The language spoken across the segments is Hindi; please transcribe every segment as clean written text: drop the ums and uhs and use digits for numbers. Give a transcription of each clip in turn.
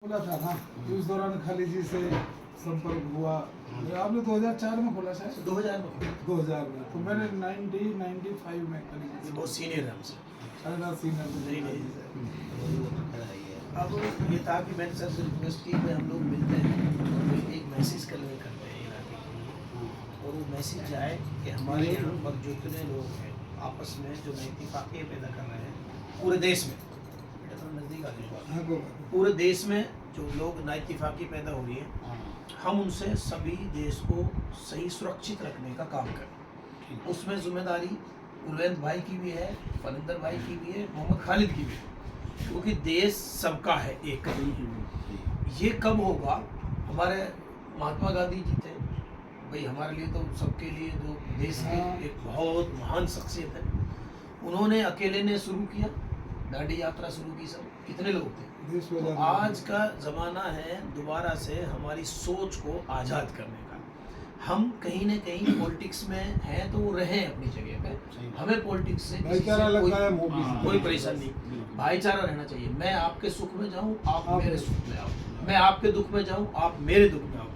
खुला था ना, तो उस दौरान खाली जी से संपर्क हुआ। आपने 2004 में खोला शायद, 2000 में 2000 में, तो मैंने 95 में खाली ये बहुत सीनियर है हमसे। नहीं नहीं अब ये था कि मैंने सर से रिक्वेस्ट की कि हम लोग मिलते हैं और एक मैसेज कन्वे करते हैं इलाके के, और वो मैसेज जाए कि हमारे यहाँ पर जो इतने लोग हैं आपस में जो नई इत्तेफाक़ियत पैदा कर रहे हैं पूरे देश में, बेटा थोड़ा नज़दीक आ जाइए, पूरे देश में जो लोग नई इत्तेफाक़ियत पैदा हो रही है, हम उनसे सभी देश को सही सुरक्षित रखने का काम करें। उसमें जिम्मेदारी कुलवंत भाई की भी है, फरिंदर भाई की भी है, मोहम्मद खालिद की भी है, क्योंकि देश सबका है एक। ये कब होगा? हमारे महात्मा गांधी जी थे भाई, हमारे लिए तो सबके लिए जो देश के एक बहुत महान शख्सियत है, उन्होंने अकेले ने शुरू किया, दांडी यात्रा शुरू की, सब कितने लोग थे। तो आज का ज़माना है दोबारा से हमारी सोच को आज़ाद करने का। हम कहीं न कहीं पॉलिटिक्स में हैं तो वो रहें अपनी जगह पे, हमें पॉलिटिक्स से कोई परेशानी नहीं, भाईचारा रहना चाहिए। मैं आपके सुख में जाऊं, आप मेरे सुख में आओ, मैं आपके दुख में जाऊं, आप मेरे दुख में आओ।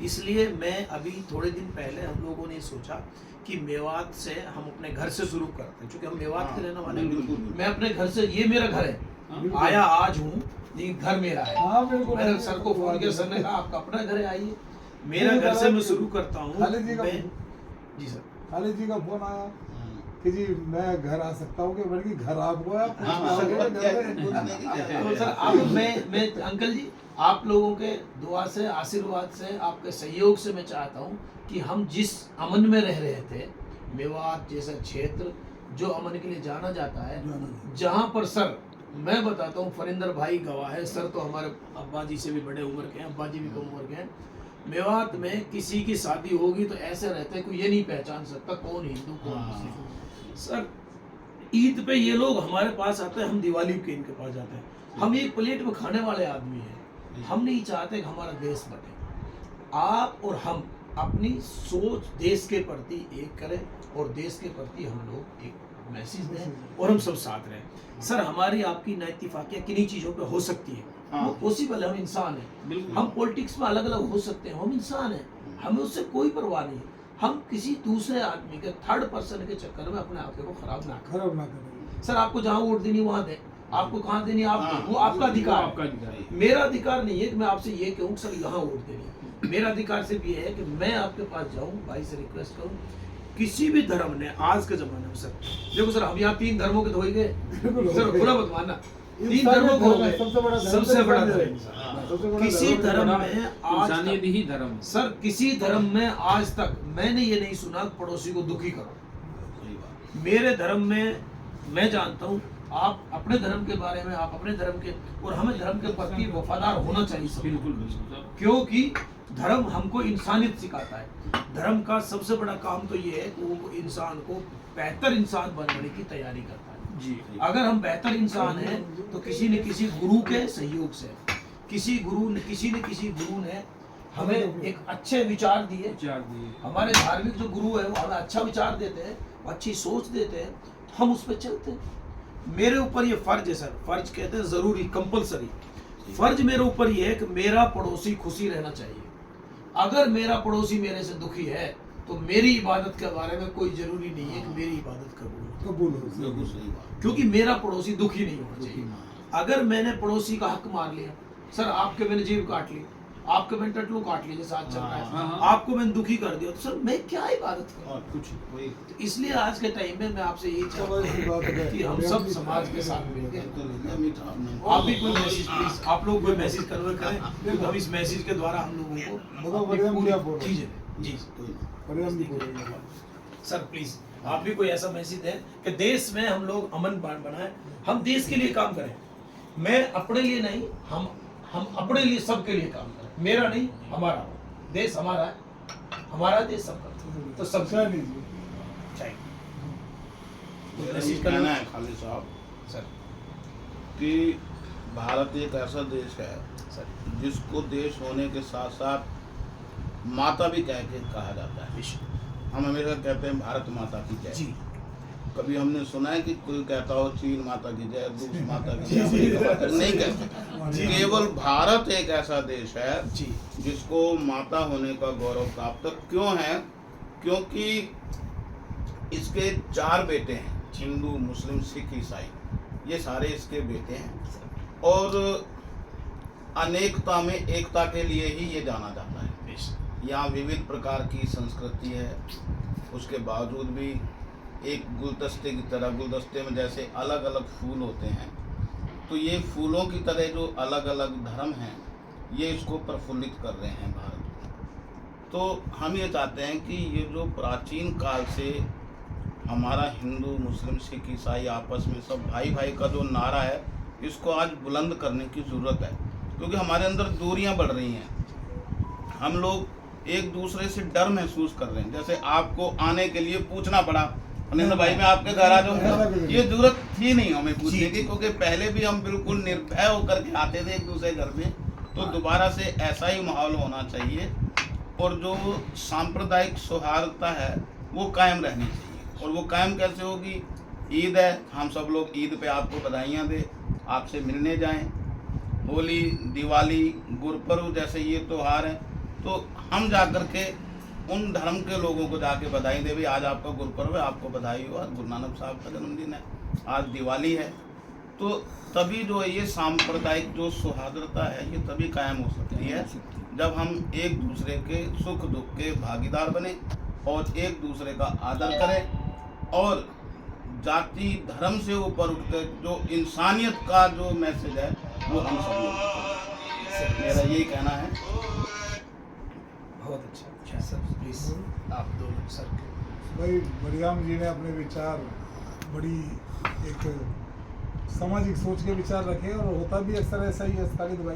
इसलिए मैं अभी थोड़े दिन पहले हम लोगों ने सोचा कि मेवात से हम अपने घर से शुरू करते हैं, क्योंकि हम मेवात के रहने वाले हैं। मैं अपने घर से, ये मेरा घर है, आया आज हूँ, लेकिन घर मेरा है। मैंने सर को फोन किया, सर ने कहा आपका अपना घर है, आइए। मेरा घर से मैं शुरू करता हूँ। जी सर, खालिद जी का फोन आया कि जी मैं घर आ सकता हूँ, कि बल्कि घर आपको है। तो सर अब मैं अंकल जी आप लोगों के दुआ से, आशीर्वाद से, आपके सहयोग से मैं चाहता हूँ कि हम जिस अमन में रह रहे थे, मेवात जैसा क्षेत्र जो अमन के लिए जाना जाता है, जहाँ पर सर मैं बताता हूँ, फरिंदर भाई गवाह है, सर तो हमारे अब्बा जी से भी बड़े उम्र के हैं, अब्बा जी भी कम उम्र के हैं। मेवात में किसी की शादी होगी तो ऐसे रहते हैं, कोई ये नहीं पहचान सकता कौन हिंदू कौन मुस्लिम। सर ईद पे ये लोग हमारे पास आते हैं, हम दिवाली के इनके पास जाते हैं। हम एक प्लेट में खाने वाले आदमी हैं, हम नहीं चाहते कि हमारा देश बटे। आप और हम अपनी सोच देश के प्रति एक करें और देश के प्रति हम लोग एक मैसेज दें और हम सब साथ रहें। सर हमारी आपकी ना इत्तेफाकियाँ किन्हीं चीज़ों पे हो सकती है, वो पॉसिबल है, हम इंसान हैं। हम पॉलिटिक्स में अलग अलग हो सकते हैं, हम इंसान हैं, हमें उससे कोई परवाह नहीं। हम किसी दूसरे आदमी के, थर्ड पर्सन के चक्कर में अपने आप को खराब ना करें। सर आपको जहाँ वोट देनी वहाँ दें, आपको कहाँ देनी आप, वो आपका अधिकार है। मेरा अधिकार नहीं है कि मैं आपसे ये कहूँ सर यहाँ वोट देनी। मेरा अधिकार सिर्फ ये है कि मैं आपके पास जाऊँ, भाई से रिक्वेस्ट करूँ, किसी भी धर्म ने आज के जमाने में, सर देखो सर हम यहाँ 3 धर्मों के धोए गए, सर बुरा मत मानना, 3 धर्मों को सबसे बड़ा धर्म। किसी धर्म में आज ही धर्म, सर किसी धर्म में आज तक मैंने ये नहीं सुना पड़ोसी को दुखी करो। मेरे धर्म में मैं जानता हूँ, आप अपने धर्म के बारे में, आप अपने धर्म के, और हमें धर्म के प्रति वफादार होना चाहिए। बिल्कुल, क्योंकि धर्म हमको इंसानियत सिखाता है। धर्म का सबसे बड़ा काम तो ये है कि वो इंसान को बेहतर इंसान बनने की तैयारी करता है। जी, अगर हम बेहतर इंसान हैं तो किसी न किसी गुरु के सहयोग से, किसी न किसी गुरु ने हमें एक अच्छे विचार दिए। हमारे धार्मिक जो गुरु है वो हमें अच्छा विचार देते हैं, अच्छी सोच देते हैं, हम उस पर चलते हैं। मेरे ऊपर ये फर्ज है सर, फर्ज कहते हैं जरूरी, कंपलसरी फर्ज मेरे ऊपर ये है कि मेरा पड़ोसी खुशी रहना चाहिए। अगर मेरा पड़ोसी मेरे से दुखी है तो मेरी इबादत के बारे में कोई जरूरी नहीं है कि मेरी इबादत कबूल हो, क्योंकि मेरा पड़ोसी दुखी नहीं होना चाहिए। अगर मैंने पड़ोसी का हक मार लिया, सर आपके मैंने जीभ काट ली, आपके मैंने टटलू काट लिया, जैसे आज चल रहा है, आपको मैंने दुखी कर दिया, तो सर मैं क्या इबादत करूं? तो इसलिए आज के टाइम में मैं आपसे यही चाहता हूं कि हम सब समाज के साथ मिलकर, आप भी कोई मैसेज प्लीज, आप लोग कोई मैसेज कन्वे करें, तो हम इस मैसेज के द्वारा हम लोगों को चीजें जी सर प्लीज आप भी कोई ऐसा मैसेज दें कि देश में हम लोग अमन बनाएं, हम देश के लिए काम करें। मैं अपने लिए नहीं, हम अपने लिए, सबके लिए काम करें। मेरा नहीं, हमारा देश, हमारा है, हमारा देश सबका, तो सबका चाहिए। कहना है खालिद साहब सर कि भारत एक ऐसा देश है सर जिसको देश होने के साथ साथ माता भी कहा जाता है। हम हमेशा कहते हैं भारत माता की जय। जी, कभी हमने सुना है कि कोई कहता हो चीन माता की जय, रूस माता की जय, अमेरिका माता की, नहीं कहते। केवल भारत एक ऐसा देश है जी जिसको माता होने का गौरव प्राप्त क्यों है? क्योंकि इसके 4 बेटे हैं, हिंदू, मुस्लिम, सिख, ईसाई, ये सारे इसके बेटे हैं। और अनेकता में एकता के लिए ही ये जाना जाता है। यहाँ विविध प्रकार की संस्कृति है, उसके बावजूद भी एक गुलदस्ते की तरह, गुलदस्ते में जैसे अलग अलग फूल होते हैं, तो ये फूलों की तरह जो अलग अलग धर्म हैं ये इसको प्रफुल्लित कर रहे हैं भारत को। तो हम ये चाहते हैं कि ये जो प्राचीन काल से हमारा हिंदू, मुस्लिम, सिख, ईसाई आपस में सब भाई भाई का जो नारा है, इसको आज बुलंद करने की ज़रूरत है। क्योंकि हमारे अंदर दूरियां बढ़ रही हैं, हम लोग एक दूसरे से डर महसूस कर रहे हैं। जैसे आपको आने के लिए पूछना पड़ा, अनिंद भाई मैं आपके घर आ जाऊंगा, ये जरूरत थी नहीं हमें पूछने की, क्योंकि पहले भी हम बिल्कुल निर्भय होकर के आते थे एक दूसरे घर में। तो दोबारा से ऐसा ही माहौल होना चाहिए और जो सांप्रदायिक सौहार्दता है वो कायम रहनी चाहिए। और वो कायम कैसे होगी? ईद है, हम सब लोग ईद पे आपको बधाइयाँ दें, आपसे मिलने जाएं। होली, दिवाली, गुरपर्व जैसे ये त्यौहार हैं, तो हम जा कर के उन धर्म के लोगों को जाके बधाई दे, भी आज आपका गुरपर्व है, आपको बधाई हो, आज गुरु नानक साहब का जन्मदिन है, आज दिवाली है। तो तभी जो ये सांप्रदायिक जो सौहार्दता है ये तभी कायम हो सकती है जब हम एक दूसरे के सुख दुख के भागीदार बने और एक दूसरे का आदर करें और जाति धर्म से ऊपर उठकर जो इंसानियत का जो मैसेज है वो हम सब लोग, मेरा यही कहना है। बहुत अच्छा सर, प्लीज आप दोनों सर भाई बलिराम जी ने अपने विचार बड़ी एक सामाजिक सोच के विचार रखे और होता भी अक्सर ऐसा ही है खालिद भाई,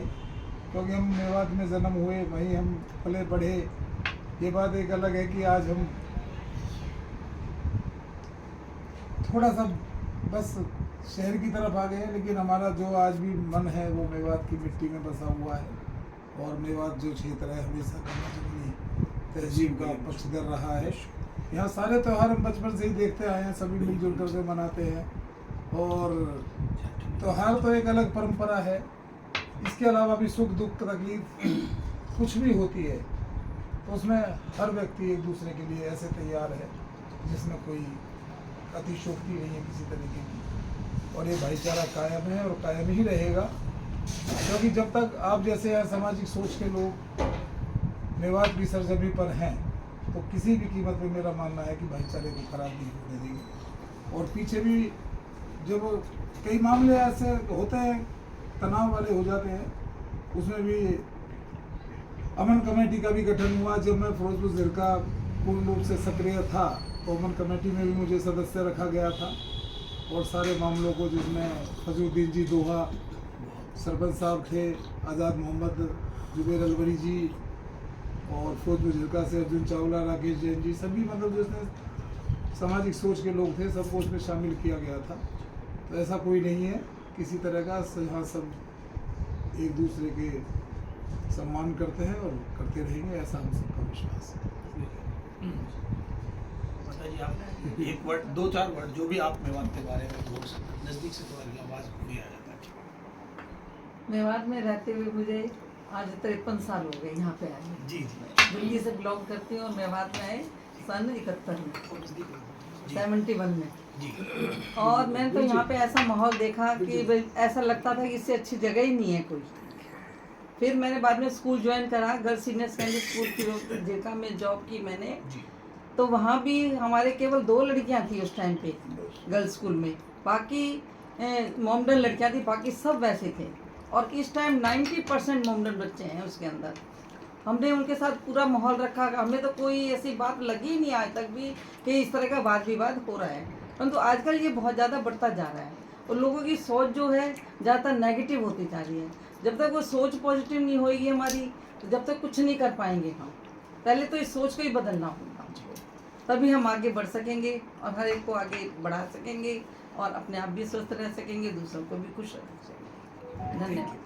क्योंकि हम मेवात में जन्म हुए, वहीं हम पले बढ़े। ये बात एक अलग है कि आज हम थोड़ा सा बस शहर की तरफ आ गए हैं, लेकिन हमारा जो आज भी मन है वो मेवात की मिट्टी में बसा हुआ है। और मेवात जो क्षेत्र है हमेशा तहजीब का पक्षधर रहा है। यहाँ सारे त्यौहार हम बचपन से ही देखते आए हैं, सभी मिलजुल कर के मनाते हैं। और त्यौहार तो एक अलग परंपरा है, इसके अलावा भी सुख दुख तकलीफ कुछ भी होती है तो उसमें हर व्यक्ति एक दूसरे के लिए ऐसे तैयार है जिसमें कोई अतिशोक्ति नहीं है किसी तरीके की। और ये भाईचारा कायम है और कायम ही रहेगा, क्योंकि जब तक आप जैसे यहाँ सामाजिक सोच के लोग मेवात की सरजमी पर हैं तो किसी भी कीमत पे मेरा मानना है कि भाईचारे को खराब नहीं होने देंगे। और पीछे भी जब कई मामले ऐसे होते हैं तनाव वाले हो जाते हैं, उसमें भी अमन कमेटी का भी गठन हुआ। जब मैं फिरोजपुर जिले का पूर्ण रूप से सक्रिय था तो अमन कमेटी में भी मुझे सदस्य रखा गया था और सारे मामलों को, जिसमें फजलुद्दीन जी दोहा सरपंच साहब थे, आज़ाद मोहम्मद जुबैर अलवरी जी और फिरोजपुर जिले से अर्जुन चावला, राकेश जैन जी, सभी मतलब जिसमें सामाजिक सोच के लोग थे सबको उसमें शामिल किया गया था। तो ऐसा कोई नहीं है किसी तरह का, यहाँ सब एक दूसरे के सम्मान करते हैं और करते रहेंगे, ऐसा हम सबका विश्वास है। बताइए आप एक वर्ड, 2-4 वर्ड जो भी आप मेवात के बारे में बोल सकते, नज़दीक से थोड़ा आवाज़ नहीं आ जाता है। मेवात में रहते हुए मुझे आज 53 साल हो गए यहाँ पे आए। जी दिल्ली से बिलोंग करती हूँ और मेवात में आए सन 71 में, 71 में। जी और मैंने तो यहाँ पे ऐसा माहौल देखा कि भाई ऐसा लगता था कि इससे अच्छी जगह ही नहीं है कोई। फिर मैंने बाद में स्कूल ज्वाइन करा, गर्ल्स सीनियर सेकेंडरी स्कूल की जेका में जॉब की मैंने। तो वहाँ भी हमारे केवल 2 लड़कियाँ थी उस टाइम पे गर्ल्स स्कूल में, बाकी मोमडन लड़कियाँ थी, बाकी सब वैसे थे। और इस टाइम 90% मोमडन बच्चे हैं उसके अंदर। हमने उनके साथ पूरा माहौल रखा, हमें तो कोई ऐसी बात लगी ही नहीं आज तक भी कि इस तरह का वाद विवाद हो रहा है। परंतु आजकल ये बहुत ज़्यादा बढ़ता जा रहा है और लोगों की सोच जो है ज़्यादातर नेगेटिव होती जा रही है। जब तक वो सोच पॉजिटिव नहीं होगी हमारी, तो जब तक कुछ नहीं कर पाएंगे हम। पहले तो इस सोच को ही बदलना होगा, तभी हम आगे बढ़ सकेंगे और हर एक को आगे बढ़ा सकेंगे और अपने आप भी स्वस्थ रह सकेंगे, दूसरों को भी खुश रख सकेंगे। धन्यवाद।